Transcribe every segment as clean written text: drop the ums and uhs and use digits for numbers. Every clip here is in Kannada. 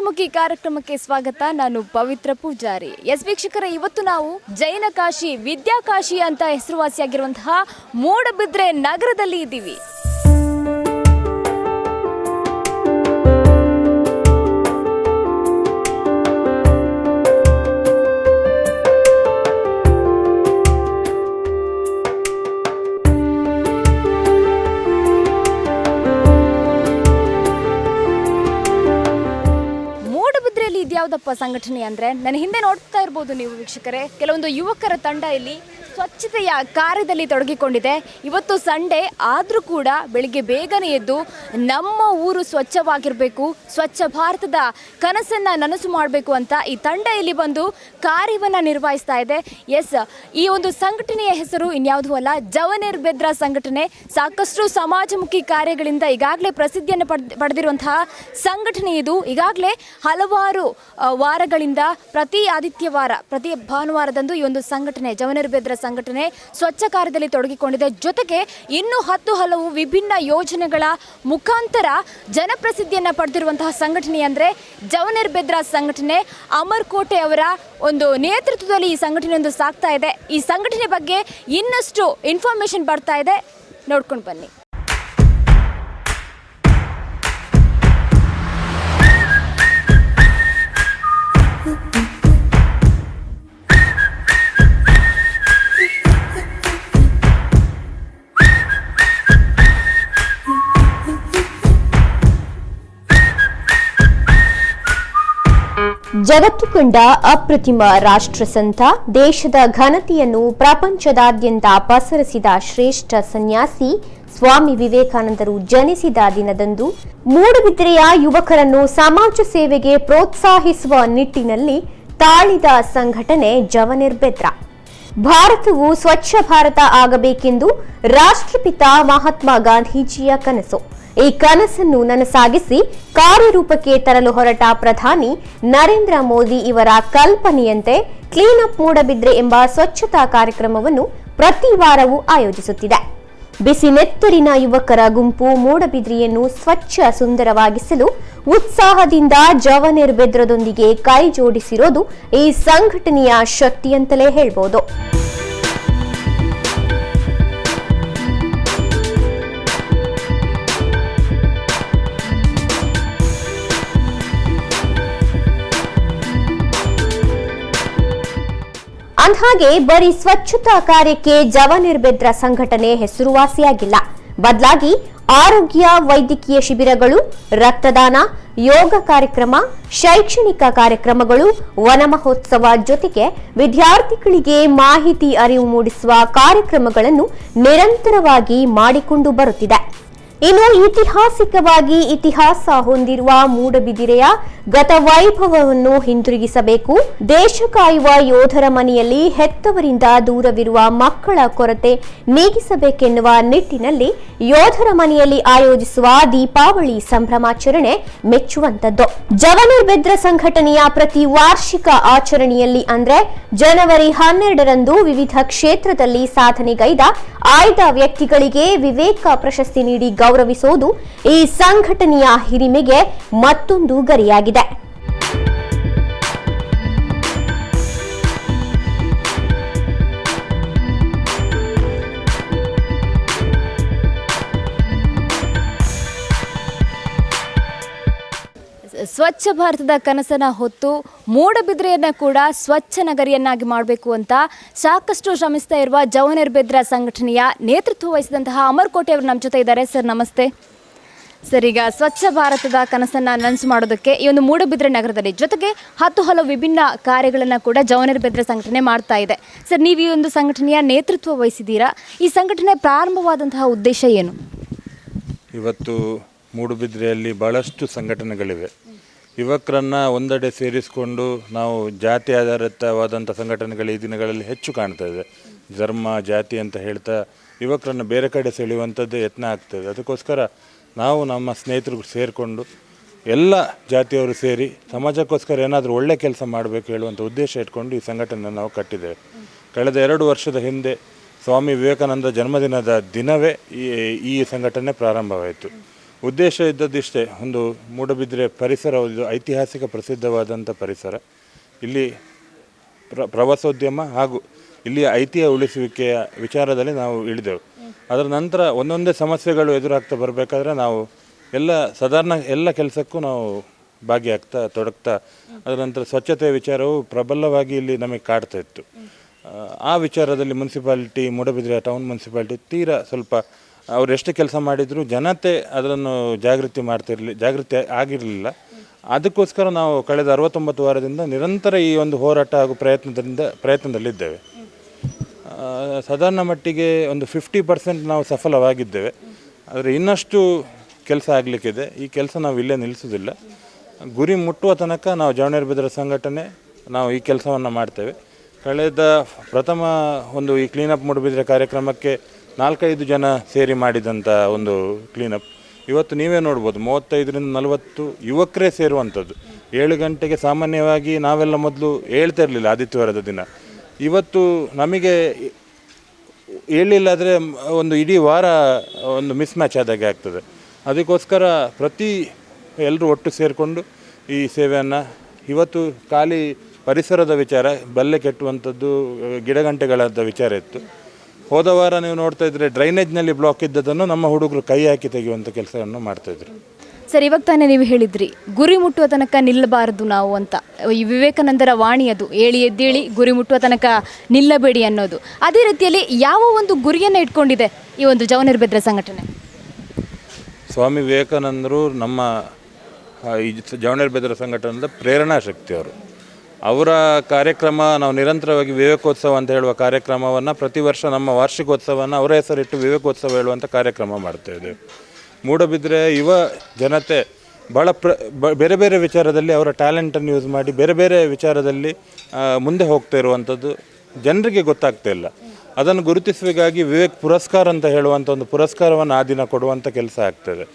ಸಮಾಜಮುಖಿ ಕಾರ್ಯಕ್ರಮಕ್ಕೆ ಸ್ವಾಗತ. ನಾನು ಪವಿತ್ರ ಪೂಜಾರಿ. ವೀಕ್ಷಕರೇ, ಇವತ್ತು ನಾವು ಜೈನ ಕಾಶಿ, ವಿದ್ಯಾಕಾಶಿ ಅಂತ ಹೆಸರುವಾಸಿಯಾಗಿರುವಂತಹ ಮೂಡಬಿದ್ರೆ ನಗರದಲ್ಲಿ ಇದ್ದೀವಿ. ಇದ್ಯಾವುದಪ್ಪ ಸಂಘಟನೆ ಅಂದರೆ, ನನ್ನ ಹಿಂದೆ ನೋಡ್ತಾ ಇರ್ಬೋದು ನೀವು ವೀಕ್ಷಕರೇ, ಕೆಲವೊಂದು ಯುವಕರ ತಂಡ ಇಲ್ಲಿ ಸ್ವಚ್ಛತೆಯ ಕಾರ್ಯದಲ್ಲಿ ತೊಡಗಿಕೊಂಡಿದೆ. ಇವತ್ತು ಸಂಡೇ ಆದರೂ ಕೂಡ ಬೆಳಿಗ್ಗೆ ಬೇಗನೆ ಎದ್ದು ನಮ್ಮ ಊರು ಸ್ವಚ್ಛವಾಗಿರಬೇಕು, ಸ್ವಚ್ಛ ಭಾರತದ ಕನಸನ್ನು ನನಸು ಮಾಡಬೇಕು ಅಂತ ಈ ತಂಡ ಇಲ್ಲಿ ಬಂದು ಕಾರ್ಯವನ್ನು ನಿರ್ವಹಿಸ್ತಾ ಇದೆ. ಈ ಒಂದು ಸಂಘಟನೆಯ ಹೆಸರು ಇನ್ಯಾವುದೂ ಅಲ್ಲ, ಜವನೇರ್ಬೆದ್ರ ಸಂಘಟನೆ. ಸಾಕಷ್ಟು ಸಮಾಜಮುಖಿ ಕಾರ್ಯಗಳಿಂದ ಈಗಾಗಲೇ ಪ್ರಸಿದ್ಧಿಯನ್ನು ಪಡೆದಿರುವಂತಹ ಸಂಘಟನೆ ಇದು. ಈಗಾಗಲೇ ಹಲವಾರು ವಾರಗಳಿಂದ ಪ್ರತಿ ಆದಿತ್ಯವಾರ, ಪ್ರತಿ ಭಾನುವಾರದಂದು ಈ ಒಂದು ಸಂಘಟನೆ, ಜವನೇರ್ಬೆದ್ರ ಸಂಘಟನೆ ಸ್ವಚ್ಛ ಕಾರ್ಯದಲ್ಲಿ ತೊಡಗಿಕೊಂಡಿದೆ. ಜೊತೆಗೆ ಇನ್ನೂ ಹಲವು ವಿಭಿನ್ನ ಯೋಜನೆಗಳ ಮುಖಾಂತರ ಜನಪ್ರಸಿದ್ಧಿಯನ್ನು ಪಡೆದಿರುವಂತಹ ಸಂಘಟನೆ ಅಂದರೆ ಜವನೇರ್ಬೆದ್ರ ಸಂಘಟನೆ. ಅಮರ್ಕೋಟೆ ಅವರ ಒಂದು ನೇತೃತ್ವದಲ್ಲಿ ಈ ಸಂಘಟನೆ ಸಾಗ್ತಾ ಇದೆ. ಈ ಸಂಘಟನೆ ಬಗ್ಗೆ ಇನ್ನಷ್ಟು ಇನ್ಫಾರ್ಮೇಶನ್ ಬರ್ತಾ ಇದೆ, ನೋಡ್ಕೊಂಡು ಬನ್ನಿ. ಜಗತ್ತು ಕಂಡ ಅಪ್ರತಿಮ ರಾಷ್ಟ್ರಸಂತ, ದೇಶದ ಘನತೆಯನ್ನು ಪ್ರಪಂಚದಾದ್ಯಂತ ಪಸರಿಸಿದ ಶ್ರೇಷ್ಠ ಸನ್ಯಾಸಿ ಸ್ವಾಮಿ ವಿವೇಕಾನಂದರು ಜನಿಸಿದ ದಿನದಂದು ಮೂಡಬಿದ್ರೆಯ ಯುವಕರನ್ನು ಸಮಾಜ ಸೇವೆಗೆ ಪ್ರೋತ್ಸಾಹಿಸುವ ನಿಟ್ಟಿನಲ್ಲಿ ತಾಳಿದ ಸಂಘಟನೆ ಜವನೇರ್ಬೆದ್ರ. ಭಾರತವು ಸ್ವಚ್ಛ ಭಾರತ ಆಗಬೇಕೆಂದು ರಾಷ್ಟ್ರಪಿತ ಮಹಾತ್ಮ ಗಾಂಧೀಜಿಯ ಕನಸು. ಈ ಕನಸನ್ನು ನನಸಾಗಿಸಿ ಕಾರ್ಯರೂಪಕ್ಕೆ ತರಲು ಹೊರಟ ಪ್ರಧಾನಿ ನರೇಂದ್ರ ಮೋದಿ ಇವರ ಕಲ್ಪನೆಯಂತೆ ಕ್ಲೀನ್ ಅಪ್ ಮೂಡಬಿದ್ರೆ ಎಂಬ ಸ್ವಚ್ಛತಾ ಕಾರ್ಯಕ್ರಮವನ್ನು ಪ್ರತಿ ವಾರವೂ ಆಯೋಜಿಸುತ್ತಿದೆ. ಬಿಸಿನೆತ್ತರಿನ ಯುವಕರ ಗುಂಪು ಮೂಡಬಿದ್ರೆಯನ್ನು ಸ್ವಚ್ಛ ಸುಂದರವಾಗಿಸಲು ಉತ್ಸಾಹದಿಂದ ಜವನೇರ್ಬೆದ್ರದೊಂದಿಗೆ ಕೈ ಜೋಡಿಸಿರೋದು ಈ ಸಂಘಟನೆಯ ಶಕ್ತಿ ಅಂತಲೇ ಹೇಳ್ಬೋದು. ಅಂದ್ಹಾಗೆ ಬರೀ ಸ್ವಚ್ಛತಾ ಕಾರ್ಯಕ್ಕೆ ಜವನೇರ್ಬೆದ್ರ ಸಂಘಟನೆ ಹೆಸರುವಾಸಿಯಾಗಿಲ್ಲ. ಬದಲಾಗಿ ಆರೋಗ್ಯ ವೈದ್ಯಕೀಯ ಶಿಬಿರಗಳು, ರಕ್ತದಾನ, ಯೋಗ ಕಾರ್ಯಕ್ರಮ, ಶೈಕ್ಷಣಿಕ ಕಾರ್ಯಕ್ರಮಗಳು, ವನ ಮಹೋತ್ಸವ ಜೊತೆಗೆ ವಿದ್ಯಾರ್ಥಿಗಳಿಗೆ ಮಾಹಿತಿ ಅರಿವು ಮೂಡಿಸುವ ಕಾರ್ಯಕ್ರಮಗಳನ್ನು ನಿರಂತರವಾಗಿ ಮಾಡಿಕೊಂಡು ಬರುತ್ತಿದೆ. ಇನ್ನು ಐತಿಹಾಸಿಕವಾಗಿ ಇತಿಹಾಸ ಹೊಂದಿರುವ ಮೂಡಬಿದಿರೆಯ ಗತ ವೈಭವವನ್ನು ಹಿಂದಿರುಗಿಸಬೇಕು. ದೇಶ ಕಾಯುವ ಯೋಧರ ಮನೆಯಲ್ಲಿ ಹೆತ್ತವರಿಂದ ದೂರವಿರುವ ಮಕ್ಕಳ ಕೊರತೆ ನೀಗಿಸಬೇಕೆನ್ನುವ ನಿಟ್ಟಿನಲ್ಲಿ ಯೋಧರ ಮನೆಯಲ್ಲಿ ಆಯೋಜಿಸುವ ದೀಪಾವಳಿ ಸಂಭ್ರಮಾಚರಣೆ ಮೆಚ್ಚುವಂತದ್ದು. ಜವನೇರ್ಬೆದ್ರ ಸಂಘಟನೆಯ ಪ್ರತಿ ವಾರ್ಷಿಕ ಆಚರಣೆಯಲ್ಲಿ ಅಂದ್ರೆ ಜನವರಿ 12ರಂದು ವಿವಿಧ ಕ್ಷೇತ್ರದಲ್ಲಿ ಸಾಧನೆಗೈದ ಆಯ್ದ ವ್ಯಕ್ತಿಗಳಿಗೆ ವಿವೇಕ ಪ್ರಶಸ್ತಿ ನೀಡಿ ಗೌರವಿಸುವುದು ಈ ಸಂಘಟನೆಯ ಹಿರಿಮೆಗೆ ಮತ್ತೊಂದು ಗರಿಯಾಗಿದೆ. ಸ್ವಚ್ಛ ಭಾರತದ ಕನಸನ್ನ ಹೊತ್ತು ಮೂಡಬಿದ್ರೆಯನ್ನ ಕೂಡ ಸ್ವಚ್ಛ ನಗರಿಯನ್ನಾಗಿ ಮಾಡಬೇಕು ಅಂತ ಸಾಕಷ್ಟು ಶ್ರಮಿಸ್ತಾ ಇರುವ ಜವನೇರ್ಬೆದ್ರ ಸಂಘಟನೆಯ ನೇತೃತ್ವ ವಹಿಸಿದಂತಹ ಅಮರ್ಕೋಟೆ ಅವರು ನಮ್ಮ ಜೊತೆ ಇದ್ದಾರೆ. ಸರ್ ನಮಸ್ತೆ. ಸರ್, ಈಗ ಸ್ವಚ್ಛ ಭಾರತದ ಕನಸನ್ನು ನನಸು ಮಾಡೋದಕ್ಕೆ ಈ ಒಂದು ಮೂಡಬಿದ್ರೆ ನಗರದಲ್ಲಿ ಜೊತೆಗೆ ಹಲವು ವಿಭಿನ್ನ ಕಾರ್ಯಗಳನ್ನು ಕೂಡ ಜವನೇರ್ಬೆದ್ರ ಸಂಘಟನೆ ಮಾಡ್ತಾ ಇದೆ. ಸರ್, ನೀವು ಈ ಒಂದು ಸಂಘಟನೆಯ ನೇತೃತ್ವ ವಹಿಸಿದ್ದೀರಾ. ಈ ಸಂಘಟನೆ ಪ್ರಾರಂಭವಾದಂತಹ ಉದ್ದೇಶ ಏನು? ಇವತ್ತು ಮೂಡುಬಿದ್ರೆಯಲ್ಲಿ ಭಾಳಷ್ಟು ಸಂಘಟನೆಗಳಿವೆ. ಯುವಕರನ್ನು ಒಂದೆಡೆ ಸೇರಿಸಿಕೊಂಡು ನಾವು ಜಾತಿ ಆಧಾರಿತವಾದಂಥ ಸಂಘಟನೆಗಳು ಈ ದಿನಗಳಲ್ಲಿ ಹೆಚ್ಚು ಕಾಣ್ತಾ ಇದೆ. ಧರ್ಮ, ಜಾತಿ ಅಂತ ಹೇಳ್ತಾ ಯುವಕರನ್ನು ಬೇರೆ ಕಡೆ ಸೆಳೆಯುವಂಥದ್ದು ಯತ್ನ ಆಗ್ತದೆ. ಅದಕ್ಕೋಸ್ಕರ ನಾವು ನಮ್ಮ ಸ್ನೇಹಿತರು ಸೇರಿಕೊಂಡು ಎಲ್ಲ ಜಾತಿಯವರು ಸೇರಿ ಸಮಾಜಕ್ಕೋಸ್ಕರ ಏನಾದರೂ ಒಳ್ಳೆ ಕೆಲಸ ಮಾಡಬೇಕು ಹೇಳುವಂಥ ಉದ್ದೇಶ ಇಟ್ಕೊಂಡು ಈ ಸಂಘಟನೆ ನಾವು ಕಟ್ಟಿದ್ದೇವೆ. ಕಳೆದ 2 ವರ್ಷದ ಹಿಂದೆ ಸ್ವಾಮಿ ವಿವೇಕಾನಂದ ಜನ್ಮದಿನದ ದಿನವೇ ಈ ಸಂಘಟನೆ ಪ್ರಾರಂಭವಾಯಿತು. ಉದ್ದೇಶ ಇದ್ದದ್ದಿಷ್ಟೇ, ಒಂದು ಮೂಡಬಿದ್ರೆ ಪರಿಸರ ಇದು ಐತಿಹಾಸಿಕ ಪ್ರಸಿದ್ಧವಾದಂಥ ಪರಿಸರ. ಇಲ್ಲಿ ಪ್ರವಾಸೋದ್ಯಮ ಹಾಗೂ ಇಲ್ಲಿಯ ಐತಿಹ್ಯ ಉಳಿಸುವಿಕೆಯ ವಿಚಾರದಲ್ಲಿ ನಾವು ಇಳಿದೆವು. ಅದರ ನಂತರ ಒಂದೊಂದೇ ಸಮಸ್ಯೆಗಳು ಎದುರಾಗ್ತಾ ಬರಬೇಕಾದ್ರೆ ನಾವು ಸಾಧಾರಣ ಎಲ್ಲ ಕೆಲಸಕ್ಕೂ ನಾವು ಭಾಗಿಯಾಗ್ತಾ ತೊಡಗ್ತಾ, ಅದರ ನಂತರ ಸ್ವಚ್ಛತೆಯ ವಿಚಾರವು ಪ್ರಬಲವಾಗಿ ಇಲ್ಲಿ ನಮಗೆ ಕಾಡ್ತಾ ಇತ್ತು. ಆ ವಿಚಾರದಲ್ಲಿ ಮುನ್ಸಿಪಾಲಿಟಿ, ಮೂಡಬಿದ್ರೆ ಟೌನ್ ಮುನ್ಸಿಪಾಲಿಟಿ ತೀರಾ ಸ್ವಲ್ಪ ಅವ್ರು ಎಷ್ಟು ಕೆಲಸ ಮಾಡಿದರೂ ಜನತೆ ಅದನ್ನು ಜಾಗೃತಿ ಆಗಿರಲಿಲ್ಲ. ಅದಕ್ಕೋಸ್ಕರ ನಾವು ಕಳೆದ 69 ವಾರದಿಂದ ನಿರಂತರ ಈ ಒಂದು ಹೋರಾಟ ಹಾಗೂ ಪ್ರಯತ್ನದಲ್ಲಿದ್ದೇವೆ. ಸಾಧಾರಣ ಮಟ್ಟಿಗೆ ಒಂದು 50% ನಾವು ಸಫಲವಾಗಿದ್ದೇವೆ. ಆದರೆ ಇನ್ನಷ್ಟು ಕೆಲಸ ಆಗಲಿಕ್ಕಿದೆ. ಈ ಕೆಲಸ ನಾವು ಇಲ್ಲೇ ನಿಲ್ಲಿಸೋದಿಲ್ಲ. ಗುರಿ ಮುಟ್ಟುವ ತನಕ ನಾವು ಜವಣೇರಬಿದ್ರೆ ಸಂಘಟನೆ ನಾವು ಈ ಕೆಲಸವನ್ನು ಮಾಡ್ತೇವೆ. ಕಳೆದ ಪ್ರಥಮ ಒಂದು ಈ ಕ್ಲೀನಪ್ ಮೂಡಬಿದ್ರೆ ಕಾರ್ಯಕ್ರಮಕ್ಕೆ 4-5 ಜನ ಸೇರಿ ಮಾಡಿದಂಥ ಒಂದು ಕ್ಲೀನಪ್ ಇವತ್ತು ನೀವೇ ನೋಡ್ಬೋದು 35ರಿಂದ 40 ಯುವಕರೇ ಸೇರುವಂಥದ್ದು. 7 ಗಂಟೆಗೆ ಸಾಮಾನ್ಯವಾಗಿ ನಾವೆಲ್ಲ ಮೊದಲು ಹೇಳ್ತಾ ಇರಲಿಲ್ಲ ಆದಿತ್ಯವಾರದ ದಿನ. ಇವತ್ತು ನಮಗೆ ಹೇಳಿಲ್ಲ ಆದರೆ ಒಂದು ಇಡೀ ವಾರ ಒಂದು ಮಿಸ್ ಮ್ಯಾಚ್ ಆದಾಗೆ ಆಗ್ತದೆ. ಅದಕ್ಕೋಸ್ಕರ ಎಲ್ಲರೂ ಒಟ್ಟು ಸೇರಿಕೊಂಡು ಈ ಸೇವೆಯನ್ನು ಇವತ್ತು ಖಾಲಿ ಪರಿಸರದ ವಿಚಾರ, ಬಲ್ಲೆ ಕೆಟ್ಟುವಂಥದ್ದು, ಗಿಡಗಂಟೆಗಳಾದ ವಿಚಾರ ಇತ್ತು. ಹೋದ ವಾರ ನೀವು ನೋಡ್ತಾ ಇದ್ರೆ ಡ್ರೈನೇಜ್ನಲ್ಲಿ ಬ್ಲಾಕ್ ಇದ್ದದನ್ನು ನಮ್ಮ ಹುಡುಗರು ಕೈ ಹಾಕಿ ತೆಗೆಯುವಂಥ ಕೆಲಸವನ್ನು ಮಾಡ್ತಾಯಿದ್ರು. ಸರ್, ಇವಾಗ ತಾನೇ ನೀವು ಹೇಳಿದ್ರಿ ಗುರಿ ಮುಟ್ಟುವ ತನಕ ನಿಲ್ಲಬಾರದು ನಾವು ಅಂತ. ಈ ವಿವೇಕಾನಂದರ ವಾಣಿ ಅದು, ಏಳಿ ಎದ್ದೇಳಿ ಗುರಿ ಮುಟ್ಟುವ ತನಕ ನಿಲ್ಲಬೇಡಿ ಅನ್ನೋದು. ಅದೇ ರೀತಿಯಲ್ಲಿ ಯಾವ ಒಂದು ಗುರಿಯನ್ನು ಇಟ್ಕೊಂಡಿದೆ ಈ ಒಂದು ಜವನೇರಬಿದ್ರೆ ಸಂಘಟನೆ? ಸ್ವಾಮಿ ವಿವೇಕಾನಂದರು ನಮ್ಮ ಈ ಜವನೇರಬಿದ್ರೆ ಸಂಘಟನೆದ ಪ್ರೇರಣಾ ಶಕ್ತಿ. ಅವರ ಕಾರ್ಯಕ್ರಮ ನಾವು ನಿರಂತರವಾಗಿ ವಿವೇಕೋತ್ಸವ ಅಂತ ಹೇಳುವ ಕಾರ್ಯಕ್ರಮವನ್ನು ಪ್ರತಿ ವರ್ಷ ನಮ್ಮ ವಾರ್ಷಿಕೋತ್ಸವವನ್ನು ಅವರ ಹೆಸರಿಟ್ಟು ವಿವೇಕೋತ್ಸವ ಹೇಳುವಂಥ ಕಾರ್ಯಕ್ರಮ ಮಾಡ್ತಾಯಿದ್ದೇವೆ. ಮೂಡಬಿದ್ರೆ ಯುವ ಜನತೆ ಭಾಳ ಬೇರೆ ಬೇರೆ ವಿಚಾರದಲ್ಲಿ ಅವರ ಟ್ಯಾಲೆಂಟನ್ನು ಯೂಸ್ ಮಾಡಿ ಬೇರೆ ಬೇರೆ ವಿಚಾರದಲ್ಲಿ ಮುಂದೆ ಹೋಗ್ತಾ ಇರುವಂಥದ್ದು ಜನರಿಗೆ ಗೊತ್ತಾಗ್ತಾ ಇಲ್ಲ. ಅದನ್ನು ಗುರುತಿಸುವಿಗಾಗಿ ವಿವೇಕ್ ಪುರಸ್ಕಾರ ಅಂತ ಹೇಳುವಂಥ ಒಂದು ಪುರಸ್ಕಾರವನ್ನು ಆ ದಿನ ಕೊಡುವಂಥ ಕೆಲಸ ಆಗ್ತದೆ.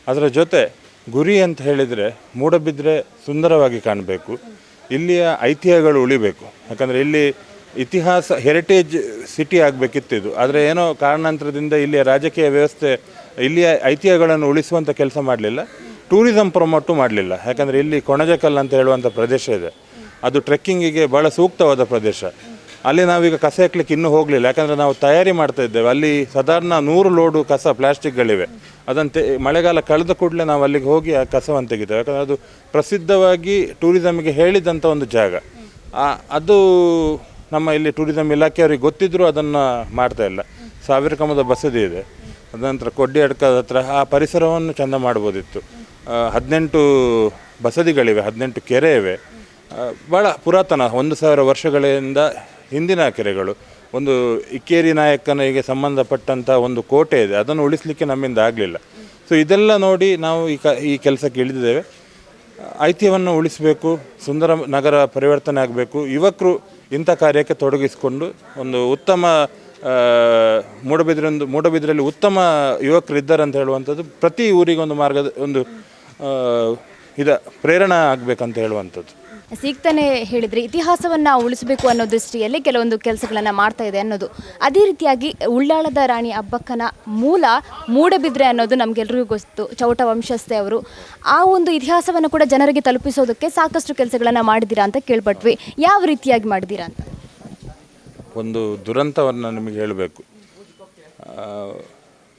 ಅದರ ಜೊತೆ ಗುರಿ ಅಂತ ಹೇಳಿದರೆ ಮೂಡಬಿದ್ರೆ ಸುಂದರವಾಗಿ ಕಾಣಬೇಕು, ಇಲ್ಲಿಯ ಐತಿಹ್ಯಗಳು ಉಳಿಬೇಕು. ಯಾಕಂದರೆ ಇಲ್ಲಿ ಇತಿಹಾಸ ಹೆರಿಟೇಜ್ ಸಿಟಿ ಆಗಬೇಕಿತ್ತು ಇದು. ಆದರೆ ಏನೋ ಕಾರಣಾಂತರದಿಂದ ಇಲ್ಲಿಯ ರಾಜಕೀಯ ವ್ಯವಸ್ಥೆ ಇಲ್ಲಿಯ ಐತಿಹ್ಯಗಳನ್ನು ಉಳಿಸುವಂಥ ಕೆಲಸ ಮಾಡಲಿಲ್ಲ, ಟೂರಿಸಂ ಪ್ರಮೋಟು ಮಾಡಲಿಲ್ಲ. ಯಾಕಂದರೆ ಇಲ್ಲಿ ಕೊಣಜಕಲ್ ಅಂತ ಹೇಳುವಂಥ ಪ್ರದೇಶ ಇದೆ, ಅದು ಟ್ರೆಕ್ಕಿಂಗಿಗೆ ಭಾಳ ಸೂಕ್ತವಾದ ಪ್ರದೇಶ. ಅಲ್ಲಿ ನಾವೀಗ ಕಸ ಹಾಕ್ಲಿಕ್ಕೆ ಇನ್ನೂ ಹೋಗಲಿಲ್ಲ, ಯಾಕಂದರೆ ನಾವು ತಯಾರಿ ಮಾಡ್ತಾ ಇದ್ದೇವೆ. ಅಲ್ಲಿ ಸಾಧಾರಣ 100 ಲೋಡು ಕಸ ಪ್ಲಾಸ್ಟಿಕ್ಗಳಿವೆ. ಅದಂತೆ ಮಳೆಗಾಲ ಕಳೆದ ಕೂಡಲೇ ನಾವು ಅಲ್ಲಿಗೆ ಹೋಗಿ ಆ ಕಸವನ್ನು ತೆಗಿತೇವೆ. ಯಾಕಂದರೆ ಅದು ಪ್ರಸಿದ್ಧವಾಗಿ ಟೂರಿಸಮಿಗೆ ಹೇಳಿದಂಥ ಒಂದು ಜಾಗ. ಅದು ನಮ್ಮ ಇಲ್ಲಿ ಟೂರಿಸಂ ಇಲಾಖೆಯವರಿಗೆ ಗೊತ್ತಿದ್ದರೂ ಅದನ್ನು ಮಾಡ್ತಾ ಇಲ್ಲ. 1000 ಕಮದ ಬಸದಿ ಇದೆ, ಅದನಂತರ ಕೊಡ್ಡಿ ಅಡ್ಕದ ಹತ್ರ ಆ ಪರಿಸರವನ್ನು ಚೆಂದ ಮಾಡ್ಬೋದಿತ್ತು. 18 ಬಸದಿಗಳಿವೆ, 18 ಕೆರೆ ಇವೆ, ಭಾಳ ಪುರಾತನ 1000 ವರ್ಷಗಳಿಂದ ಹಿಂದಿನ ಕೆರೆಗಳು. ಒಂದು ಇಕ್ಕೇರಿ ನಾಯಕನಿಗೆ ಸಂಬಂಧಪಟ್ಟಂಥ ಒಂದು ಕೋಟೆ ಇದೆ, ಅದನ್ನು ಉಳಿಸಲಿಕ್ಕೆ ನಮ್ಮಿಂದ ಆಗಲಿಲ್ಲ. ಸೊ ಇದೆಲ್ಲ ನೋಡಿ ನಾವು ಈ ಕೆಲಸಕ್ಕೆ ಇಳಿದಿದ್ದೇವೆ. ಐತಿಹ್ಯವನ್ನು ಉಳಿಸಬೇಕು, ಸುಂದರ ನಗರ ಪರಿವರ್ತನೆ ಆಗಬೇಕು. ಯುವಕರು ಇಂಥ ಕಾರ್ಯಕ್ಕೆ ತೊಡಗಿಸಿಕೊಂಡು ಒಂದು ಉತ್ತಮ ಮೂಡಬಿದ್ರೆಯಲ್ಲಿ ಉತ್ತಮ ಯುವಕರು ಇದ್ದಾರೆ ಅಂತ ಹೇಳುವಂಥದ್ದು ಪ್ರತಿ ಊರಿಗೆ ಒಂದು ಪ್ರೇರಣೆ ಆಗಬೇಕಂತ ಹೇಳುವಂಥದ್ದು. ಸಿಗ್ತಾನೆ ಹೇಳಿದರೆ ಇತಿಹಾಸವನ್ನು ಉಳಿಸಬೇಕು ಅನ್ನೋ ದೃಷ್ಟಿಯಲ್ಲಿ ಕೆಲವೊಂದು ಕೆಲಸಗಳನ್ನು ಮಾಡ್ತಾ ಇದೆ ಅನ್ನೋದು. ಅದೇ ರೀತಿಯಾಗಿ ಉಳ್ಳಾಳದ ರಾಣಿ ಅಬ್ಬಕ್ಕನ ಮೂಲ ಮೂಡಬಿದ್ರೆ ಅನ್ನೋದು ನಮಗೆಲ್ಲರಿಗೂ ಗೊತ್ತು. ಚೌಟ ವಂಶಸ್ಥೆ ಅವರು. ಆ ಒಂದು ಇತಿಹಾಸವನ್ನು ಕೂಡ ಜನರಿಗೆ ತಲುಪಿಸೋದಕ್ಕೆ ಸಾಕಷ್ಟು ಕೆಲಸಗಳನ್ನು ಮಾಡಿದ್ದೀರಾ ಅಂತ ಕೇಳ್ಪಟ್ವಿ. ಯಾವ ರೀತಿಯಾಗಿ ಮಾಡಿದ್ದೀರಾ ಅಂತ? ಒಂದು ದುರಂತವನ್ನು ನಿಮಗೆ ಹೇಳಬೇಕು.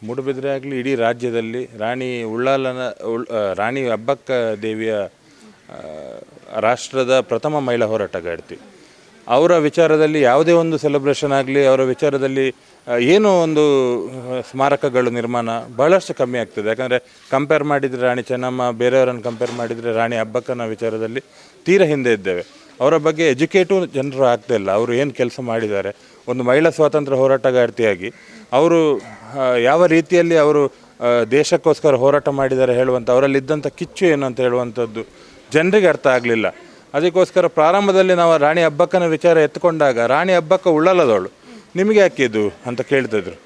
ಮೂಡಬಿದ್ರೆ ಆಗಲಿ ಇಡೀ ರಾಜ್ಯದಲ್ಲಿ ರಾಣಿ ಅಬ್ಬಕ್ಕ ದೇವಿಯ ರಾಷ್ಟ್ರದ ಪ್ರಥಮ ಮಹಿಳಾ ಹೋರಾಟಗಾರ್ತಿ. ಅವರ ವಿಚಾರದಲ್ಲಿ ಯಾವುದೇ ಒಂದು ಸೆಲೆಬ್ರೇಷನ್ ಆಗಲಿ, ಅವರ ವಿಚಾರದಲ್ಲಿ ಏನೋ ಒಂದು ಸ್ಮಾರಕಗಳು ನಿರ್ಮಾಣ ಭಾಳಷ್ಟು ಕಮ್ಮಿ ಆಗ್ತದೆ. ಯಾಕಂದರೆ ಕಂಪೇರ್ ಮಾಡಿದರೆ ರಾಣಿ ಚೆನ್ನಮ್ಮ, ಬೇರೆಯವರನ್ನು ಕಂಪೇರ್ ಮಾಡಿದರೆ ರಾಣಿ ಅಬ್ಬಕ್ಕನ ವಿಚಾರದಲ್ಲಿ ತೀರಾ ಹಿಂದೆ ಇದ್ದೇವೆ. ಅವರ ಬಗ್ಗೆ ಎಜುಕೇಟು ಜನರು ಆಗ್ತಾಯಿಲ್ಲ. ಅವರು ಏನು ಕೆಲಸ ಮಾಡಿದ್ದಾರೆ, ಒಂದು ಮಹಿಳಾ ಸ್ವಾತಂತ್ರ್ಯ ಹೋರಾಟಗಾರ್ತಿಯಾಗಿ ಅವರು ಯಾವ ರೀತಿಯಲ್ಲಿ ಅವರು ದೇಶಕ್ಕೋಸ್ಕರ ಹೋರಾಟ ಮಾಡಿದ್ದಾರೆ ಹೇಳುವಂಥ ಅವರಲ್ಲಿದ್ದಂಥ ಕಿಚ್ಚು ಏನು ಅಂತ ಹೇಳುವಂಥದ್ದು ಜನರಿಗೆ ಅರ್ಥ ಆಗಲಿಲ್ಲ. ಅದಕ್ಕೋಸ್ಕರ ಪ್ರಾರಂಭದಲ್ಲಿ ನಾವು ರಾಣಿ ಅಬ್ಬಕ್ಕನ ವಿಚಾರ ಎತ್ಕೊಂಡಾಗ ರಾಣಿ ಅಬ್ಬಕ್ಕ ಉಳ್ಳಾಲದವಳು, ನಿಮಗೆ ಯಾಕಿದು ಅಂತ ಕೇಳ್ತಿದ್ರು.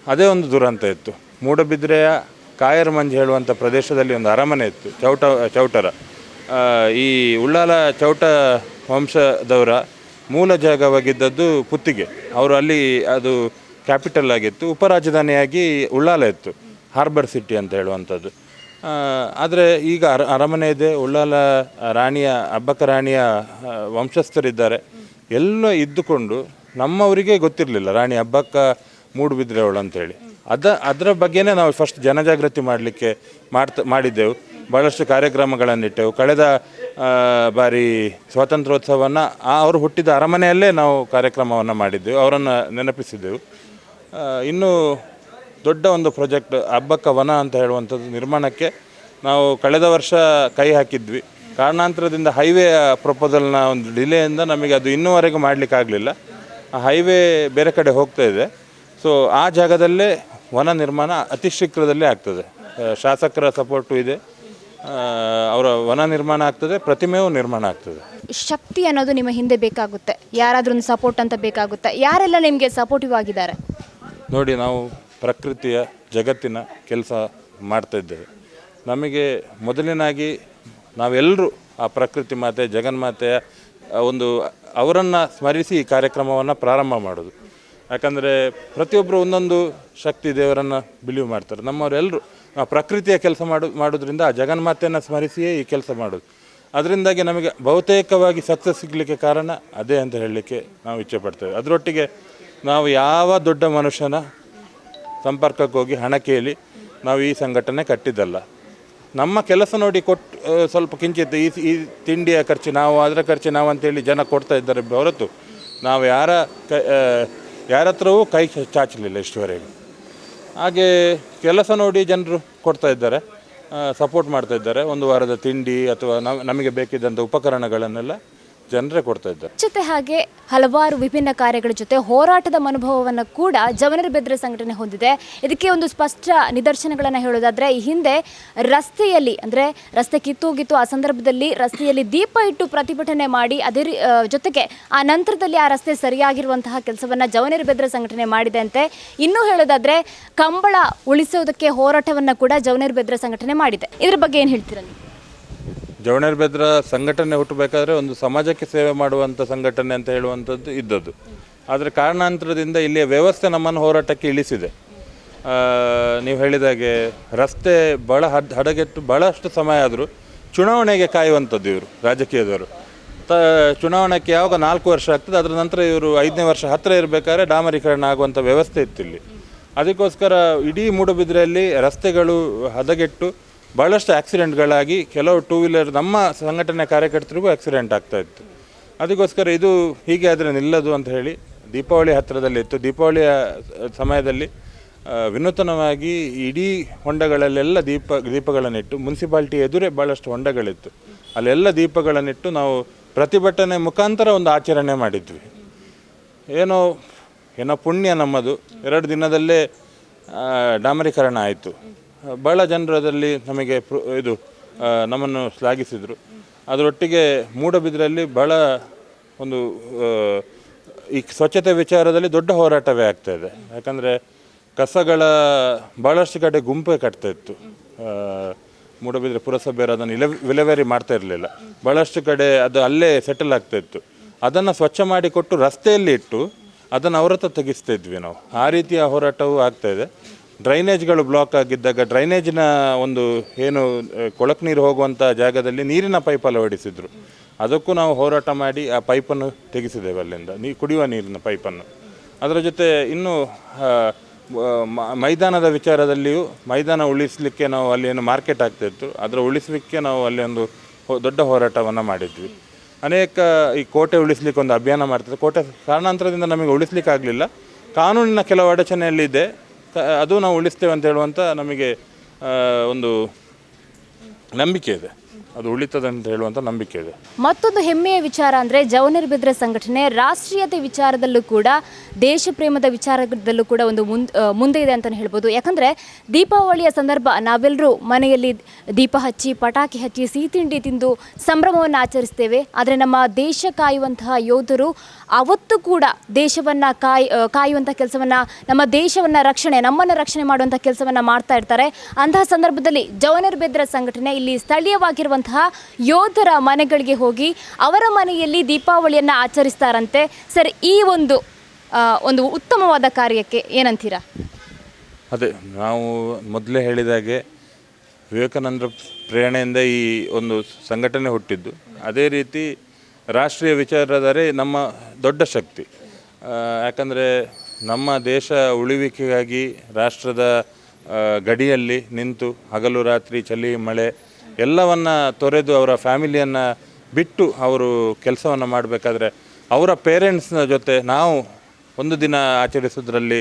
ಅದೇ ಒಂದು ದುರಂತ ಇತ್ತು. ಮೂಡಬಿದ್ರೆಯ ಕಾಯರ್ ಮಂಜ್ ಹೇಳುವಂಥ ಪ್ರದೇಶದಲ್ಲಿ ಒಂದು ಅರಮನೆ ಇತ್ತು, ಚೌಟರ. ಈ ಉಳ್ಳಾಲ ಚೌಟ ವಂಶದವರ ಮೂಲ ಜಾಗವಾಗಿದ್ದದ್ದು ಪುತ್ತಿಗೆ. ಅವರು ಅಲ್ಲಿ ಅದು ಕ್ಯಾಪಿಟಲ್ ಆಗಿತ್ತು, ಉಪರಾಜಧಾನಿಯಾಗಿ ಉಳ್ಳಾಲ ಇತ್ತು, ಹಾರ್ಬರ್ ಸಿಟಿ ಅಂತ ಹೇಳುವಂಥದ್ದು. ಆದರೆ ಈಗ ಅರಮನೆ ಇದೆ, ಉಳ್ಳಾಲ ರಾಣಿಯ ಅಬ್ಬಕ್ಕ ರಾಣಿಯ ವಂಶಸ್ಥರಿದ್ದಾರೆ. ಎಲ್ಲ ಇದ್ದುಕೊಂಡು ನಮ್ಮವರಿಗೆ ಗೊತ್ತಿರಲಿಲ್ಲ ರಾಣಿ ಅಬ್ಬಕ್ಕ ಮೂಡುಬಿದ್ರೆ ಅವಳು ಅಂತೇಳಿ. ಅದರ ಬಗ್ಗೆನೇ ನಾವು ಫಸ್ಟ್ ಜನಜಾಗೃತಿ ಮಾಡಲಿಕ್ಕೆ ಮಾಡಿದ್ದೆವು. ಭಾಳಷ್ಟು ಕಾರ್ಯಕ್ರಮಗಳನ್ನಿಟ್ಟೆವು. ಕಳೆದ ಬಾರಿ ಸ್ವಾತಂತ್ರ್ಯೋತ್ಸವವನ್ನು ಅವರು ಹುಟ್ಟಿದ ಅರಮನೆಯಲ್ಲೇ ನಾವು ಕಾರ್ಯಕ್ರಮವನ್ನು ಮಾಡಿದ್ದೆವು, ಅವರನ್ನು ನೆನಪಿಸಿದ್ದೆವು. ಇನ್ನೂ ದೊಡ್ಡ ಒಂದು ಪ್ರಾಜೆಕ್ಟ್ ಅಬ್ಬಕ್ಕ ವನ ಅಂತ ಹೇಳುವಂಥದ್ದು ನಿರ್ಮಾಣಕ್ಕೆ ನಾವು ಕಳೆದ ವರ್ಷ ಕೈ ಹಾಕಿದ್ವಿ. ಕಾರಣಾಂತರದಿಂದ ಹೈವೇಯ ಪ್ರಪೋಸಲ್ನ ಒಂದು ಡಿಲೆಯಿಂದ ನಮಗೆ ಅದು ಇನ್ನೂವರೆಗೂ ಮಾಡಲಿಕ್ಕಾಗಲಿಲ್ಲ. ಆ ಹೈವೇ ಬೇರೆ ಕಡೆ ಹೋಗ್ತಾ ಇದೆ. ಸೊ ಆ ಜಾಗದಲ್ಲೇ ವನ ನಿರ್ಮಾಣ ಅತಿ ಶೀಘ್ರದಲ್ಲೇ ಆಗ್ತದೆ. ಶಾಸಕರ ಸಪೋರ್ಟು ಇದೆ, ಅವರ ವನ ನಿರ್ಮಾಣ ಆಗ್ತದೆ, ಪ್ರತಿಮೆಯೂ ನಿರ್ಮಾಣ ಆಗ್ತದೆ. ಶಕ್ತಿ ಅನ್ನೋದು ನಿಮ್ಮ ಹಿಂದೆ ಬೇಕಾಗುತ್ತೆ, ಯಾರಾದ್ರೂ ಒಂದು ಸಪೋರ್ಟ್ ಅಂತ ಬೇಕಾಗುತ್ತೆ. ಯಾರೆಲ್ಲ ನಿಮಗೆ ಸಪೋರ್ಟಿವ್ ಆಗಿದ್ದಾರೆ? ನೋಡಿ, ನಾವು ಪ್ರಕೃತಿಯ ಜಗತ್ತಿನ ಕೆಲಸ ಮಾಡ್ತಾ ಇದ್ದೇವೆ. ನಮಗೆ ಮೊದಲಿನಾಗಿ ನಾವೆಲ್ಲರೂ ಆ ಪ್ರಕೃತಿ ಮಾತೆ ಜಗನ್ಮಾತೆಯ ಒಂದು ಅವರನ್ನು ಸ್ಮರಿಸಿ ಈ ಕಾರ್ಯಕ್ರಮವನ್ನು ಪ್ರಾರಂಭ ಮಾಡೋದು. ಯಾಕಂದರೆ ಪ್ರತಿಯೊಬ್ಬರು ಒಂದೊಂದು ಶಕ್ತಿ ದೇವರನ್ನು ಬಿಲೀವ್ ಮಾಡ್ತಾರೆ. ನಮ್ಮವರೆಲ್ಲರೂ ಆ ಪ್ರಕೃತಿಯ ಕೆಲಸ ಮಾಡೋದ್ರಿಂದ ಆ ಜಗನ್ಮಾತೆಯನ್ನು ಸ್ಮರಿಸಿಯೇ ಈ ಕೆಲಸ ಮಾಡೋದು. ಅದರಿಂದಾಗಿ ನಮಗೆ ಬಹುತೇಕವಾಗಿ ಸಕ್ಸಸ್ ಸಿಗಲಿಕ್ಕೆ ಕಾರಣ ಅದೇ ಅಂತ ಹೇಳಲಿಕ್ಕೆ ನಾವು ಇಚ್ಛೆ ಪಡ್ತೇವೆ. ಅದರೊಟ್ಟಿಗೆ ನಾವು ಯಾವ ದೊಡ್ಡ ಮನುಷ್ಯನ ಸಂಪರ್ಕಕ್ಕೆ ಹೋಗಿ ಹಣ ಕೇಳಿ ನಾವು ಈ ಸಂಘಟನೆ ಕಟ್ಟಿದ್ದಲ್ಲ. ನಮ್ಮ ಕೆಲಸ ನೋಡಿ ಸ್ವಲ್ಪ ಕಿಂಚಿತ್ ಈ ತಿಂಡಿಯ ಖರ್ಚು ನಾವು, ಅದರ ಖರ್ಚು ನಾವು ಅಂತೇಳಿ ಜನ ಕೊಡ್ತಾ ಇದ್ದಾರೆ ಹೊರತು ನಾವು ಯಾರ ಹತ್ರವೂ ಕೈ ಚಾಚಲಿಲ್ಲ ಇಷ್ಟುವರೆಗೂ. ಹಾಗೆ ಕೆಲಸ ನೋಡಿ ಜನರು ಕೊಡ್ತಾ ಇದ್ದಾರೆ, ಸಪೋರ್ಟ್ ಮಾಡ್ತಾ ಇದ್ದಾರೆ. ಒಂದು ವಾರದ ತಿಂಡಿ ಅಥವಾ ನಮಗೆ ಬೇಕಿದ್ದಂಥ ಉಪಕರಣಗಳನ್ನೆಲ್ಲ ಜನರೇ ಕೊಡ್ತಾ ಇದ್ದಾರೆ. ಜೊತೆ ಹಾಗೆ ಹಲವಾರು ವಿಭಿನ್ನ ಕಾರ್ಯಗಳ ಜೊತೆ ಹೋರಾಟದ ಮನೋಭಾವವನ್ನು ಕೂಡ ಜವನರ ಬೆದ್ರೆ ಸಂಘಟನೆ ಹೊಂದಿದೆ. ಇದಕ್ಕೆ ಒಂದು ಸ್ಪಷ್ಟ ನಿದರ್ಶನಗಳನ್ನು ಹೇಳೋದಾದರೆ, ಈ ಹಿಂದೆ ರಸ್ತೆಯಲ್ಲಿ ಅಂದರೆ ರಸ್ತೆ ಕಿತ್ತೋಗಿತ್ತು, ಆ ಸಂದರ್ಭದಲ್ಲಿ ರಸ್ತೆಯಲ್ಲಿ ದೀಪ ಇಟ್ಟು ಪ್ರತಿಭಟನೆ ಮಾಡಿ ಅದೇ ಜೊತೆಗೆ ಆ ನಂತರದಲ್ಲಿ ಆ ರಸ್ತೆ ಸರಿಯಾಗಿರುವಂತಹ ಕೆಲಸವನ್ನು ಜವನರ ಬೆದ್ರೆ ಸಂಘಟನೆ ಮಾಡಿದೆ ಅಂತೆ. ಇನ್ನೂ ಹೇಳೋದಾದರೆ ಕಂಬಳ ಉಳಿಸೋದಕ್ಕೆ ಹೋರಾಟವನ್ನು ಕೂಡ ಜವನರ ಬೆದ್ರೆ ಸಂಘಟನೆ ಮಾಡಿದೆ. ಇದ್ರ ಬಗ್ಗೆ ಏನು ಹೇಳ್ತೀರಾ ನೀವು? ಜವನರ ಬೆದ್ರ ಸಂಘಟನೆ ಹುಟ್ಟಬೇಕಾದ್ರೆ ಒಂದು ಸಮಾಜಕ್ಕೆ ಸೇವೆ ಮಾಡುವಂಥ ಸಂಘಟನೆ ಅಂತ ಹೇಳುವಂಥದ್ದು ಇದ್ದದ್ದು. ಆದರೆ ಕಾರಣಾಂತರದಿಂದ ಇಲ್ಲಿಯ ವ್ಯವಸ್ಥೆ ನಮ್ಮನ್ನು ಹೋರಾಟಕ್ಕೆ ಇಳಿಸಿದೆ. ನೀವು ಹೇಳಿದಾಗೆ ರಸ್ತೆ ಭಾಳ ಹದಗೆಟ್ಟು ಭಾಳಷ್ಟು ಸಮಯ ಆದರೂ ಚುನಾವಣೆಗೆ ಕಾಯುವಂಥದ್ದು ಇವರು ರಾಜಕೀಯದವರು. ಚುನಾವಣೆಗೆ ಯಾವಾಗ 4 ವರ್ಷ ಆಗ್ತದೆ, ಅದರ ನಂತರ ಇವರು 5ನೇ ವರ್ಷ ಹತ್ತಿರ ಇರಬೇಕಾದ್ರೆ ಡಾಮರೀಕರಣ ಆಗುವಂಥ ವ್ಯವಸ್ಥೆ ಇತ್ತು ಇಲ್ಲಿ. ಅದಕ್ಕೋಸ್ಕರ ಇಡೀ ಮೂಡುಬಿದ್ರೆಯಲ್ಲಿ ರಸ್ತೆಗಳು ಹದಗೆಟ್ಟು ಭಾಳಷ್ಟು ಆಕ್ಸಿಡೆಂಟ್ಗಳಾಗಿ ಕೆಲವು 2 ವೀಲರ್ ನಮ್ಮ ಸಂಘಟನೆ ಕಾರ್ಯಕರ್ತರಿಗೂ ಆಕ್ಸಿಡೆಂಟ್ ಆಗ್ತಾಯಿತ್ತು. ಅದಕ್ಕೋಸ್ಕರ ಇದು ಹೀಗೆ ಆದರೆ ನಿಲ್ಲದು ಅಂತ ಹೇಳಿ ದೀಪಾವಳಿ ಹತ್ತಿರದಲ್ಲಿತ್ತು. ದೀಪಾವಳಿಯ ಸಮಯದಲ್ಲಿ ವಿನೂತನವಾಗಿ ಇಡೀ ಹೊಂಡಗಳಲ್ಲೆಲ್ಲ ದೀಪಗಳನ್ನಿಟ್ಟು, ಮುನ್ಸಿಪಾಲ್ಟಿ ಎದುರೇ ಭಾಳಷ್ಟು ಹೊಂಡಗಳಿತ್ತು, ಅಲ್ಲೆಲ್ಲ ದೀಪಗಳನ್ನಿಟ್ಟು ನಾವು ಪ್ರತಿಭಟನೆ ಮುಖಾಂತರ ಒಂದು ಆಚರಣೆ ಮಾಡಿದ್ವಿ. ಏನೋ ಪುಣ್ಯ ನಮ್ಮದು, 2 ದಿನದಲ್ಲೇ ಡಾಮರೀಕರಣ ಆಯಿತು. ಭಾಳ ಜನರು ಅದರಲ್ಲಿ ನಮಗೆ ನಮ್ಮನ್ನು ಶ್ಲಾಘಿಸಿದರು. ಅದರೊಟ್ಟಿಗೆ ಮೂಡುಬಿದ್ರೆಯಲ್ಲಿ ಭಾಳ ಒಂದು ಈ ಸ್ವಚ್ಛತೆ ವಿಚಾರದಲ್ಲಿ ದೊಡ್ಡ ಹೋರಾಟವೇ ಆಗ್ತಾಯಿದೆ. ಯಾಕಂದರೆ ಕಸಗಳ ಭಾಳಷ್ಟು ಕಡೆ ಗುಂಪೇ ಕಟ್ತಾ ಇತ್ತು. ಮೂಡುಬಿದ್ರೆ ಪುರಸಭೆಯವರು ಅದನ್ನು ವಿಲೇವಾರಿ ಮಾಡ್ತಾ ಇರಲಿಲ್ಲ. ಭಾಳಷ್ಟು ಕಡೆ ಅದು ಅಲ್ಲೇ ಸೆಟಲ್ ಆಗ್ತಾಯಿತ್ತು. ಅದನ್ನು ಸ್ವಚ್ಛ ಮಾಡಿಕೊಟ್ಟು ರಸ್ತೆಯಲ್ಲಿ ಇಟ್ಟು ಅದನ್ನು ಅವ್ರ ಹತ್ರ ತೆಗಿಸ್ತಾ ಇದ್ವಿ ನಾವು. ಆ ರೀತಿಯ ಹೋರಾಟವೂ ಆಗ್ತಾಯಿದೆ. ಡ್ರೈನೇಜ್ಗಳು ಬ್ಲಾಕ್ ಆಗಿದ್ದಾಗ ಡ್ರೈನೇಜಿನ ಒಂದು ಏನು ಕೊಳಕು ನೀರು ಹೋಗುವಂಥ ಜಾಗದಲ್ಲಿ ನೀರಿನ ಪೈಪ್ ಅಳವಡಿಸಿದ್ರು. ಅದಕ್ಕೂ ನಾವು ಹೋರಾಟ ಮಾಡಿ ಆ ಪೈಪನ್ನು ತೆಗೆಸಿದ್ದೇವೆ ಅಲ್ಲಿಂದ, ಕುಡಿಯುವ ನೀರಿನ ಪೈಪನ್ನು. ಅದರ ಜೊತೆ ಇನ್ನೂ ಮೈದಾನದ ವಿಚಾರದಲ್ಲಿಯೂ ಮೈದಾನ ಉಳಿಸಲಿಕ್ಕೆ ನಾವು ಅಲ್ಲಿ ಏನು ಮಾರ್ಕೆಟ್ ಆಗ್ತಾಯಿತ್ತು, ಅದರ ಉಳಿಸಲಿಕ್ಕೆ ನಾವು ಅಲ್ಲಿ ಒಂದು ದೊಡ್ಡ ಹೋರಾಟವನ್ನು ಮಾಡಿದ್ವಿ. ಅನೇಕ ಈ ಕೋಟೆ ಉಳಿಸ್ಲಿಕ್ಕೆ ಒಂದು ಅಭಿಯಾನ ಮಾಡ್ತಿದ್ದೆ. ಕೋಟೆ ಕಾರಣಾಂತರದಿಂದ ನಮಗೆ ಉಳಿಸ್ಲಿಕ್ಕೆ ಆಗಲಿಲ್ಲ. ಕಾನೂನಿನ ಕೆಲವು ಅಡಚಣೆಯಲ್ಲಿದೆ, ಅದು ನಾವು ಉಳಿಸ್ತೇವೆ ಅಂತ ಹೇಳುವಂಥ ನಮಗೆ ಒಂದು ನಂಬಿಕೆ ಇದೆ. ಅದು ಉಳಿತದೆ ಅಂತ ಹೇಳುವಂಥ ನಂಬಿಕೆ ಇದೆ. ಮತ್ತೊಂದು ಹೆಮ್ಮೆಯ ವಿಚಾರ ಅಂದರೆ ಜವನರ ಬೆದ್ರೆ ಸಂಘಟನೆ ರಾಷ್ಟ್ರೀಯತೆ ವಿಚಾರದಲ್ಲೂ ಕೂಡ, ದೇಶ ಪ್ರೇಮದ ವಿಚಾರದಲ್ಲೂ ಕೂಡ ಒಂದು ಮುಂದೆ ಇದೆ ಅಂತಲೇ ಹೇಳ್ಬೋದು. ಯಾಕಂದರೆ ದೀಪಾವಳಿಯ ಸಂದರ್ಭ ನಾವೆಲ್ಲರೂ ಮನೆಯಲ್ಲಿ ದೀಪ ಹಚ್ಚಿ, ಪಟಾಕಿ ಹಚ್ಚಿ, ಸಿಹಿ ತಿಂಡಿ ತಿಂದು ಸಂಭ್ರಮವನ್ನು ಆಚರಿಸ್ತೇವೆ. ಆದರೆ ನಮ್ಮ ದೇಶ ಕಾಯುವಂತಹ ಯೋಧರು ಅವತ್ತು ಕೂಡ ದೇಶವನ್ನು ಕಾಯುವಂಥ ಕೆಲಸವನ್ನು, ನಮ್ಮ ದೇಶವನ್ನು ನಮ್ಮನ್ನು ರಕ್ಷಣೆ ಮಾಡುವಂಥ ಕೆಲಸವನ್ನು ಮಾಡ್ತಾ ಇರ್ತಾರೆ. ಅಂತಹ ಸಂದರ್ಭದಲ್ಲಿ ಜವನರ ಬೆದ್ರೆ ಸಂಘಟನೆ ಇಲ್ಲಿ ಸ್ಥಳೀಯವಾಗಿರುವಂತಹ ಯೋಧರ ಮನೆಗಳಿಗೆ ಹೋಗಿ ಅವರ ಮನೆಯಲ್ಲಿ ದೀಪಾವಳಿಯನ್ನು ಆಚರಿಸ್ತಾರಂತೆ. ಸರ್, ಈ ಒಂದು ಉತ್ತಮವಾದ ಕಾರ್ಯಕ್ಕೆ ಏನಂತೀರಾ? ಅದೇ ನಾವು ಮೊದಲೇ ಹೇಳಿದಾಗೆ ವಿವೇಕಾನಂದರ ಪ್ರೇರಣೆಯಿಂದ ಈ ಒಂದು ಸಂಘಟನೆ ಹುಟ್ಟಿದ್ದು. ಅದೇ ರೀತಿ ರಾಷ್ಟ್ರೀಯ ವಿಚಾರಧಾರೆ ನಮ್ಮ ದೊಡ್ಡ ಶಕ್ತಿ. ಯಾಕಂದರೆ ನಮ್ಮ ದೇಶ ಉಳಿವಿಕೆಗಾಗಿ ರಾಷ್ಟ್ರದ ಗಡಿಯಲ್ಲಿ ನಿಂತು ಹಗಲು ರಾತ್ರಿ ಚಳಿ ಮಳೆ ಎಲ್ಲವನ್ನು ತೊರೆದು ಅವರ ಫ್ಯಾಮಿಲಿಯನ್ನು ಬಿಟ್ಟು ಅವರು ಕೆಲಸವನ್ನು ಮಾಡಬೇಕಾದ್ರೆ ಅವರ ಪೇರೆಂಟ್ಸ್ನ ಜೊತೆ ನಾವು ಒಂದು ದಿನ ಆಚರಿಸೋದ್ರಲ್ಲಿ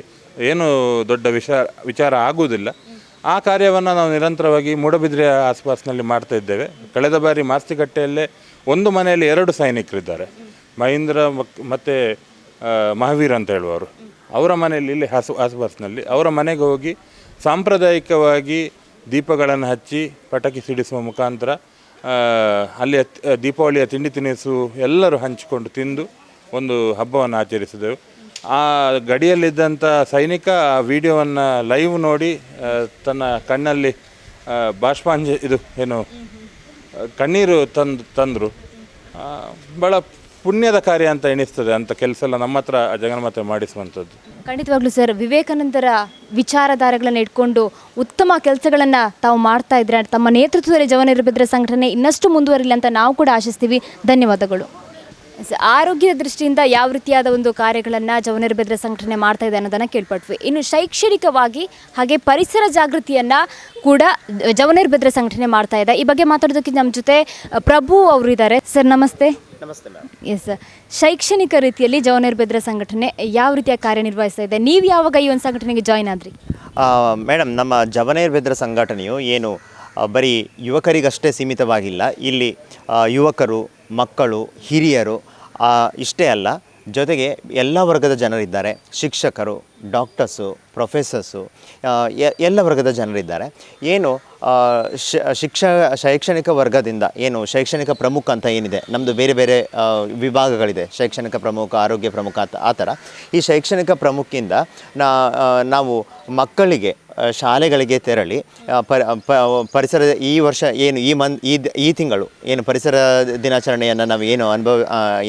ಏನು ದೊಡ್ಡ ವಿಚಾರ ಆಗುವುದಿಲ್ಲ. ಆ ಕಾರ್ಯವನ್ನು ನಾವು ನಿರಂತರವಾಗಿ ಮೂಡಬಿದ್ರೆಯ ಆಸ್ಪಾಸ್ನಲ್ಲಿ ಮಾಡ್ತಾ ಇದ್ದೇವೆ. ಕಳೆದ ಬಾರಿ ಮಾಸ್ತಿಕಟ್ಟೆಯಲ್ಲೇ ಒಂದು ಮನೆಯಲ್ಲಿ 2 ಸೈನಿಕರಿದ್ದಾರೆ, ಮಹೇಂದ್ರ ಮತ್ತು ಮಹಾವೀರ್ ಅಂತ ಹೇಳುವವರು. ಅವರ ಮನೆಯಲ್ಲಿ ಇಲ್ಲಿ ಆಸ್ಪಾಸ್ನಲ್ಲಿ ಅವರ ಮನೆಗೆ ಹೋಗಿ ಸಾಂಪ್ರದಾಯಿಕವಾಗಿ ದೀಪಗಳನ್ನು ಹಚ್ಚಿ ಪಟಾಕಿ ಸಿಡಿಸುವ ಮುಖಾಂತರ ಅಲ್ಲಿ ದೀಪಾವಳಿಯ ತಿಂಡಿ ತಿನಿಸು ಎಲ್ಲರೂ ಹಂಚಿಕೊಂಡು ತಿಂದು ಒಂದು ಹಬ್ಬವನ್ನು ಆಚರಿಸಿದೆವು. ಆ ಗಡಿಯಲ್ಲಿದ್ದಂಥ ಸೈನಿಕ ಆ ವಿಡಿಯೋವನ್ನು ಲೈವ್ ನೋಡಿ ತನ್ನ ಕಣ್ಣಲ್ಲಿ ಇದು ಏನು ಕಣ್ಣೀರು ತಂದರು. ಭಾಳ ಪುಣ್ಯದ ಕಾರ್ಯ ಅಂತ ಎನಿಸ್ತದೆ. ಅಂಥ ಕೆಲಸ ಎಲ್ಲ ನಮ್ಮ ಹತ್ರ ಜಗನ್ಮಾತೆ ಮಾಡಿಸುವಂಥದ್ದು. ಖಂಡಿತವಾಗ್ಲೂ ಸರ್, ವಿವೇಕಾನಂದರ ವಿಚಾರಧಾರೆಗಳನ್ನು ಇಟ್ಕೊಂಡು ಉತ್ತಮ ಕೆಲಸಗಳನ್ನು ತಾವು ಮಾಡ್ತಾ ಇದ್ರೆ ತಮ್ಮ ನೇತೃತ್ವದಲ್ಲಿ ಜವನಿರ್ಭದ್ರ ಸಂಘಟನೆ ಇನ್ನಷ್ಟು ಮುಂದುವರಿಲಿ ಅಂತ ನಾವು ಕೂಡ ಆಶಿಸ್ತೀವಿ. ಧನ್ಯವಾದಗಳು. ಆರೋಗ್ಯದ ದೃಷ್ಟಿಯಿಂದ ಯಾವ ರೀತಿಯಾದ ಒಂದು ಕಾರ್ಯಗಳನ್ನು ಜವನಿರ್ಭದ್ರ ಸಂಘಟನೆ ಮಾಡ್ತಾ ಇದೆ ಅನ್ನೋದನ್ನು ಕೇಳ್ಪಟ್ವಿ. ಇನ್ನು ಶೈಕ್ಷಣಿಕವಾಗಿ ಹಾಗೆ ಪರಿಸರ ಜಾಗೃತಿಯನ್ನು ಕೂಡ ಜವನಿರ್ಭದ್ರ ಸಂಘಟನೆ ಮಾಡ್ತಾ ಇದೆ. ಈ ಬಗ್ಗೆ ಮಾತಾಡೋದಕ್ಕೆ ನಮ್ಮ ಜೊತೆ ಪ್ರಭು ಅವರು ಇದ್ದಾರೆ. ಸರ್ ನಮಸ್ತೆ. ನಮಸ್ತೆ ಮ್ಯಾಮ್. ಎಸ್, ಶೈಕ್ಷಣಿಕ ರೀತಿಯಲ್ಲಿ ಜವನಿರ್ಭದ್ರ ಸಂಘಟನೆ ಯಾವ ರೀತಿಯ ಕಾರ್ಯನಿರ್ವಹಿಸ್ತಾ ಇದೆ? ನೀವು ಯಾವಾಗ ಈ ಒಂದು ಸಂಘಟನೆಗೆ ಜಾಯ್ನ್ ಆದ್ರಿ? ಮೇಡಮ್, ನಮ್ಮ ಜವನಿರ್ಭದ್ರ ಸಂಘಟನೆಯು ಏನು ಬರೀ ಯುವಕರಿಗಷ್ಟೇ ಸೀಮಿತವಾಗಿಲ್ಲ. ಇಲ್ಲಿ ಯುವಕರು, ಮಕ್ಕಳು, ಹಿರಿಯರು ಇಷ್ಟೇ ಅಲ್ಲ, ಜೊತೆಗೆ ಎಲ್ಲ ವರ್ಗದ ಜನರಿದ್ದಾರೆ. ಶಿಕ್ಷಕರು, ಡಾಕ್ಟರ್ಸು, ಪ್ರೊಫೆಸರ್ಸು, ಎಲ್ಲ ವರ್ಗದ ಜನರಿದ್ದಾರೆ. ಏನು ಶೈಕ್ಷಣಿಕ ವರ್ಗದಿಂದ ಏನು ಶೈಕ್ಷಣಿಕ ಪ್ರಮುಖ ಅಂತ ಏನಿದೆ, ನಮ್ಮದು ಬೇರೆ ಬೇರೆ ವಿಭಾಗಗಳಿದೆ. ಶೈಕ್ಷಣಿಕ ಪ್ರಮುಖ, ಆರೋಗ್ಯ ಪ್ರಮುಖ ಆ ಥರ. ಈ ಶೈಕ್ಷಣಿಕ ಪ್ರಮುಖದಿಂದ ನಾವು ಮಕ್ಕಳಿಗೆ ಶಾಲೆಗಳಿಗೆ ತೆರಳಿ ಪರಿಸರ ಈ ವರ್ಷ ಏನು ಈ ತಿಂಗಳು ಏನು ಪರಿಸರ ದಿನಾಚರಣೆಯನ್ನು ನಾವು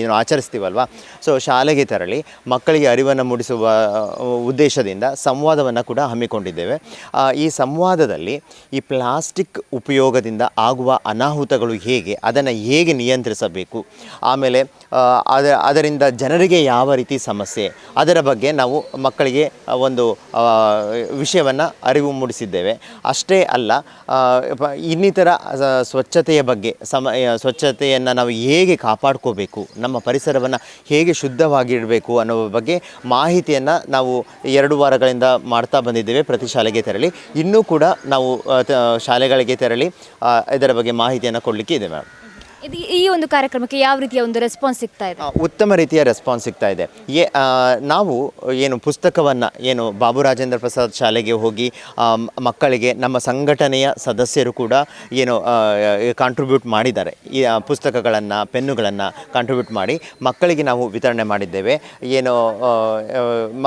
ಏನು ಆಚರಿಸ್ತೀವಲ್ವ, ಸೊ ಶಾಲೆಗೆ ತೆರಳಿ ಮಕ್ಕಳಿಗೆ ಅರಿವನ್ನು ಮೂಡಿಸುವ ಉದ್ದೇಶದಿಂದ ಸಂವಾದವನ್ನು ಕೂಡ ಹಮ್ಮಿಕೊಂಡಿದ್ದೇವೆ. ಈ ಸಂವಾದದಲ್ಲಿ ಈ ಪ್ಲಾಸ್ಟಿಕ್ ಉಪಯೋಗದಿಂದ ಆಗುವ ಅನಾಹುತಗಳು ಅದನ್ನು ಹೇಗೆ ನಿಯಂತ್ರಿಸಬೇಕು, ಆಮೇಲೆ ಅದರಿಂದ ಜನರಿಗೆ ಯಾವ ರೀತಿ ಸಮಸ್ಯೆ, ಅದರ ಬಗ್ಗೆ ನಾವು ಮಕ್ಕಳಿಗೆ ಒಂದು ವಿಷಯವನ್ನು ಅರಿವು ಮೂಡಿಸಿದ್ದೇವೆ. ಅಷ್ಟೇ ಅಲ್ಲ, ಇನ್ನಿತರ ಸ್ವಚ್ಛತೆಯ ಬಗ್ಗೆ ಸ್ವಚ್ಛತೆಯನ್ನು ನಾವು ಹೇಗೆ ಕಾಪಾಡ್ಕೋಬೇಕು, ನಮ್ಮ ಪರಿಸರವನ್ನು ಹೇಗೆ ಶುದ್ಧವಾಗಿಡಬೇಕು ಅನ್ನೋ ಬಗ್ಗೆ ಮಾಹಿತಿಯನ್ನು ನಾವು 2 ವಾರಗಳಿಂದ ಮಾಡ್ತಾ ಬಂದಿದ್ದೇವೆ. ಪ್ರತಿ ಶಾಲೆಗೆ ತೆರಳಿ ಇನ್ನೂ ಕೂಡ ನಾವು ಶಾಲೆಗಳಿಗೆ ತೆರಳಿ ಇದರ ಬಗ್ಗೆ ಮಾಹಿತಿಯನ್ನು ಕೊಡಲಿಕ್ಕೆ ಇದೆ ಮ್ಯಾಮ್. ಈ ಒಂದು ಕಾರ್ಯಕ್ರಮಕ್ಕೆ ಯಾವ ರೀತಿಯ ಒಂದು ರೆಸ್ಪಾನ್ಸ್ ಸಿಗ್ತಾ ಇದೆ? ಉತ್ತಮ ರೀತಿಯ ರೆಸ್ಪಾನ್ಸ್ ಸಿಗ್ತಾ ಇದೆ. ನಾವು ಏನು ಪುಸ್ತಕವನ್ನು ಏನು ಬಾಬು ರಾಜೇಂದ್ರ ಪ್ರಸಾದ್ ಶಾಲೆಗೆ ಹೋಗಿ ಮಕ್ಕಳಿಗೆ ನಮ್ಮ ಸಂಘಟನೆಯ ಸದಸ್ಯರು ಕೂಡ ಏನು ಕಾಂಟ್ರಿಬ್ಯೂಟ್ ಮಾಡಿದ್ದಾರೆ. ಈ ಪುಸ್ತಕಗಳನ್ನು, ಪೆನ್ನುಗಳನ್ನು ಕಾಂಟ್ರಿಬ್ಯೂಟ್ ಮಾಡಿ ಮಕ್ಕಳಿಗೆ ನಾವು ವಿತರಣೆ ಮಾಡಿದ್ದೇವೆ. ಏನು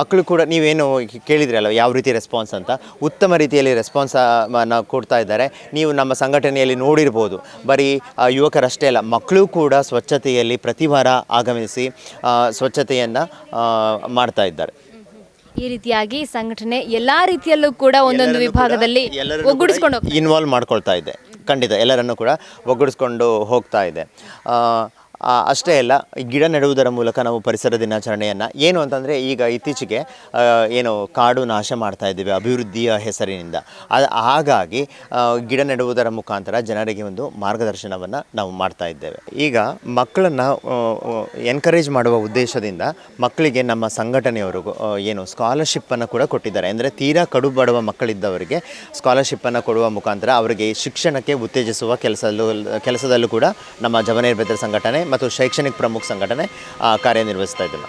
ಮಕ್ಕಳು ಕೂಡ ನೀವೇನು ಕೇಳಿದ್ರಲ್ಲ ಯಾವ ರೀತಿ ರೆಸ್ಪಾನ್ಸ್ ಅಂತ, ಉತ್ತಮ ರೀತಿಯಲ್ಲಿ ರೆಸ್ಪಾನ್ಸ್ ಕೊಡ್ತಾ ಇದ್ದಾರೆ. ನೀವು ನಮ್ಮ ಸಂಘಟನೆಯಲ್ಲಿ ನೋಡಿರ್ಬೋದು, ಬರೀ ಯುವಕರಷ್ಟೇ ಅಲ್ಲ, ಮಕ್ಕಳು ಕೂಡ ಸ್ವಚ್ಛತೆಯಲ್ಲಿ ಪ್ರತಿ ವಾರ ಆಗಮಿಸಿ ಸ್ವಚ್ಛತೆಯನ್ನು ಮಾಡ್ತಾ ಇದ್ದಾರೆ. ಈ ರೀತಿಯಾಗಿ ಸಂಘಟನೆ ಎಲ್ಲಾ ರೀತಿಯಲ್ಲೂ ಕೂಡ ಒಂದೊಂದು ವಿಭಾಗದಲ್ಲಿ ಒಗ್ಗೂಡಿಸ್ಕೊಂಡು ಇನ್ವಾಲ್ವ್ ಮಾಡ್ಕೊಳ್ತಾ ಇದೆ. ಖಂಡಿತ ಎಲ್ಲರನ್ನೂ ಕೂಡ ಒಗ್ಗೂಡಿಸ್ಕೊಂಡು ಹೋಗ್ತಾ ಇದೆ. ಅಷ್ಟೇ ಅಲ್ಲ, ಗಿಡ ನೆಡುವುದರ ಮೂಲಕ ನಾವು ಪರಿಸರ ದಿನಾಚರಣೆಯನ್ನು ಏನು ಅಂತಂದರೆ, ಈಗ ಇತ್ತೀಚೆಗೆ ಏನು ಕಾಡು ನಾಶ ಮಾಡ್ತಾ ಇದ್ದೀವಿ ಅಭಿವೃದ್ಧಿಯ ಹೆಸರಿನಿಂದ. ಹಾಗಾಗಿ ಗಿಡ ನೆಡುವುದರ ಮುಖಾಂತರ ಜನರಿಗೆ ಒಂದು ಮಾರ್ಗದರ್ಶನವನ್ನು ನಾವು ಮಾಡ್ತಾ ಇದ್ದೇವೆ. ಈಗ ಮಕ್ಕಳನ್ನು ಎನ್ಕರೇಜ್ ಮಾಡುವ ಉದ್ದೇಶದಿಂದ ಮಕ್ಕಳಿಗೆ ನಮ್ಮ ಸಂಘಟನೆಯವರು ಏನು ಸ್ಕಾಲರ್ಶಿಪ್ಪನ್ನು ಕೂಡ ಕೊಟ್ಟಿದ್ದಾರೆ. ಅಂದರೆ ತೀರಾ ಕಡು ಬಡವ ಮಕ್ಕಳಿದ್ದವರಿಗೆ ಸ್ಕಾಲರ್ಶಿಪ್ಪನ್ನು ಕೊಡುವ ಮುಖಾಂತರ ಅವರಿಗೆ ಶಿಕ್ಷಣಕ್ಕೆ ಉತ್ತೇಜಿಸುವ ಕೆಲಸದಲ್ಲೂ ಕೂಡ ನಮ್ಮ ಜವನಿರ್ಭದ್ರ ಸಂಘಟನೆ ಮತ್ತು ಶೈಕ್ಷಣಿಕ ಪ್ರಮುಖ ಸಂಘಟನೆ ಕಾರ್ಯನಿರ್ವಹಿಸ್ತಾ ಇದ್ದೇವೆ.